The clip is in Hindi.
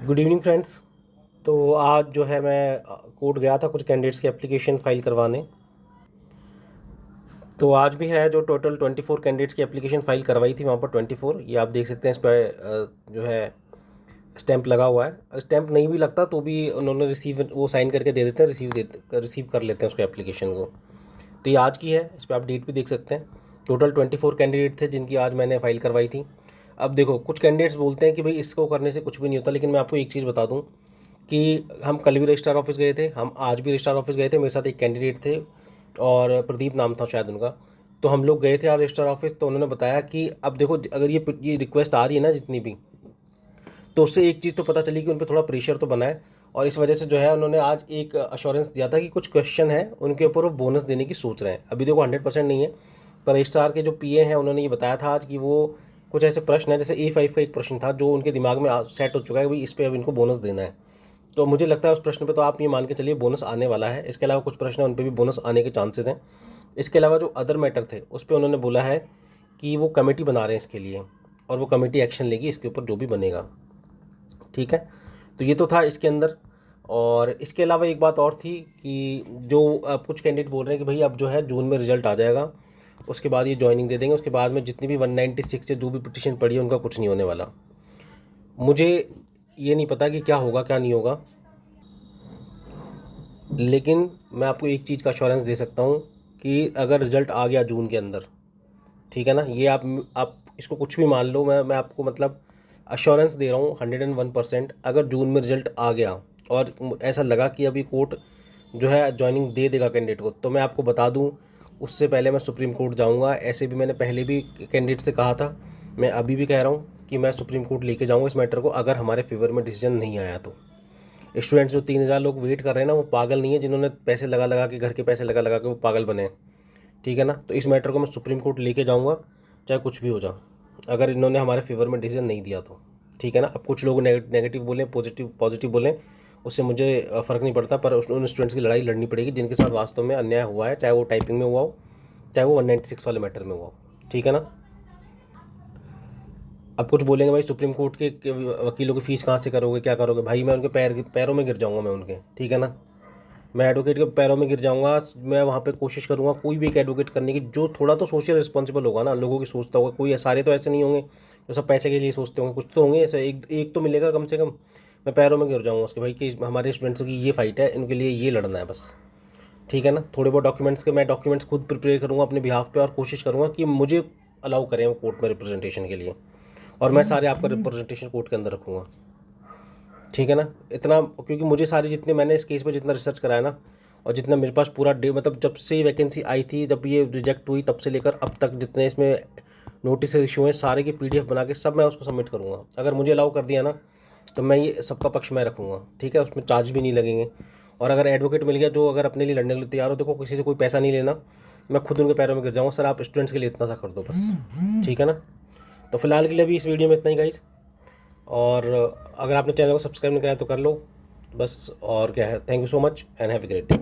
Good evening friends. तो आज जो है मैं कोर्ट गया था कुछ कैंडिडेट्स की एप्लीकेशन फ़ाइल करवाने। तो आज भी है जो टोटल 24 कैंडिडेट्स की एप्लीकेशन फ़ाइल करवाई थी वहाँ पर 24 ये आप देख सकते हैं। इस पर जो है स्टैंप लगा हुआ है। स्टैंप नहीं भी लगता तो भी उन्होंने रिसीव वो साइन करके दे देते हैं, रिसीव कर लेते हैं उसको एप्लीकेशन को। तो ये आज की है, इस पर आप डेट भी देख सकते हैं। टोटल 24 कैंडिडेट थे जिनकी आज मैंने फ़ाइल करवाई थी। अब देखो, कुछ कैंडिडेट्स बोलते हैं कि भाई इसको करने से कुछ भी नहीं होता, लेकिन मैं आपको एक चीज़ बता दूं कि हम कल भी रजिस्ट्रार ऑफिस गए थे, हम आज भी रजिस्ट्रार ऑफिस गए थे। मेरे साथ एक कैंडिडेट थे और प्रदीप नाम था शायद उनका। तो हम लोग गए थे आज रजिस्ट्रार ऑफिस, तो उन्होंने बताया कि अब देखो, अगर ये रिक्वेस्ट आ रही है ना जितनी भी, तो उससे एक चीज़ तो पता चली कि उन पर थोड़ा प्रेशर तो बना है। और इस वजह से जो है उन्होंने आज एक अश्योरेंस दिया था कि कुछ क्वेश्चन है उनके ऊपर वो बोनस देने की सोच रहे हैं। अभी देखो 100% नहीं है, पर रजिस्ट्रार के जो पीए हैं उन्होंने ये बताया था आज कि वो कुछ ऐसे प्रश्न है, जैसे A5 का एक प्रश्न था जो उनके दिमाग में सेट हो चुका है कि भाई इस पर अब इनको बोनस देना है। तो मुझे लगता है उस प्रश्न पे तो आप ये मान के चलिए बोनस आने वाला है। इसके अलावा कुछ प्रश्न हैं उन पे भी बोनस आने के चांसेस हैं। इसके अलावा जो अदर मैटर थे उस पर उन्होंने बोला है कि वो कमेटी बना रहे हैं इसके लिए, और वो कमेटी एक्शन लेगी इसके ऊपर जो भी बनेगा। ठीक है, तो ये तो था इसके अंदर। और इसके अलावा एक बात और थी कि जो अब कुछ कैंडिडेट बोल रहे हैं कि भाई अब जो है जून में रिजल्ट आ जाएगा, उसके बाद ये ज्वाइनिंग दे देंगे, उसके बाद में जितनी भी 196 से जो भी पिटिशन पड़ी है उनका कुछ नहीं होने वाला। मुझे ये नहीं पता कि क्या होगा क्या नहीं होगा, लेकिन मैं आपको एक चीज़ का अश्योरेंस दे सकता हूँ कि अगर रिजल्ट आ गया जून के अंदर, ठीक है ना, ये आप इसको कुछ भी मान लो, मैं आपको मतलब अश्योरेंस दे रहा हूँ 101%। अगर जून में रिजल्ट आ गया और ऐसा लगा कि अभी कोर्ट जो है ज्वाइनिंग दे देगा कैंडिडेट को, तो मैं आपको बता दूँ उससे पहले मैं सुप्रीम कोर्ट जाऊँगा। ऐसे भी मैंने पहले भी कैंडिडेट से कहा था, मैं अभी भी कह रहा हूँ कि मैं सुप्रीम कोर्ट लेके जाऊँगा इस मैटर को, अगर हमारे फेवर में डिसीजन नहीं आया तो। स्टूडेंट्स जो 3000 लोग वेट कर रहे हैं ना, वो पागल नहीं है जिन्होंने पैसे लगा लगा के, घर के पैसे लगा लगा के वो पागल बने। ठीक है ना, तो इस मैटर को मैं सुप्रीम कोर्ट लेके जाऊँगा, चाहे कुछ भी हो जाए, अगर इन्होंने हमारे फेवर में डिसीजन नहीं दिया तो। ठीक है ना, अब कुछ लोग नेगेटिव बोलें, पॉजिटिव बोलें, उससे मुझे फ़र्क नहीं पड़ता, पर उन स्टूडेंट्स की लड़ाई लड़नी पड़ेगी जिनके साथ वास्तव में अन्याय हुआ है, चाहे वो टाइपिंग में हुआ हो, चाहे वो 196 वाले मैटर में हुआ हो। ठीक है ना। अब कुछ बोलेंगे भाई सुप्रीम कोर्ट के वकीलों की फ़ीस कहाँ से करोगे, क्या करोगे? भाई मैं उनके पैरों में गिर जाऊँगा मैं उनके। ठीक है ना, मैं एडवोकेट के पैरों में गिर जाऊँगा। मैं वहाँ पे कोशिश करूँगा कोई भी एक एडवोकेट करने की जो थोड़ा तो सोशल रिस्पॉन्सिबल होगा ना, लोगों की सोचता होगा। कोई सारे तो ऐसे नहीं होंगे जो सब पैसे के लिए सोचते होंगे, कुछ तो होंगे ऐसे, एक एक तो मिलेगा कम से कम। मैं पैरों में गिर जाऊँगा उसके, भाई कि हमारे स्टूडेंट्स की ये फ़ाइट है, इनके लिए ये लड़ना है बस। ठीक है ना, थोड़े बहुत मैं डॉक्यूमेंट्स खुद प्रिपेयर करूँगा अपने बिहाफ पे, और कोशिश करूँगा कि मुझे अलाउ करें वो कोर्ट में रिप्रेजेंटेशन के लिए, और मैं सारे आपका रिप्रेजेंटेशन कोर्ट के अंदर रखूँगा। ठीक है ना, इतना, क्योंकि मुझे सारी जितने मैंने इस केस पे जितना रिसर्च कराया ना, और जितना मेरे पास पूरा मतलब जब से वैकेंसी आई थी, जब ये रिजेक्ट हुई, तब से लेकर अब तक जितने इसमें नोटिस इशू हैं, सारे की PDF बना के सब मैं उसको सबमिट करूँगा। अगर मुझे अलाउ कर दिया ना, तो मैं ये सबका पक्ष मैं रखूँगा। ठीक है, उसमें चार्ज भी नहीं लगेंगे। और अगर एडवोकेट मिल गया जो अगर अपने लिए लड़ने के लिए तैयार हो, देखो किसी से कोई पैसा नहीं लेना, मैं खुद उनके पैरों में गिर जाऊँगा, सर आप स्टूडेंट्स के लिए इतना सा कर दो बस। ठीक है ना, तो फिलहाल के लिए अभी इस वीडियो में इतना ही गाइस। और अगर आपने चैनल को सब्सक्राइब नहीं कराया तो कर लो बस, और क्या है। Thank you so much and have a great day.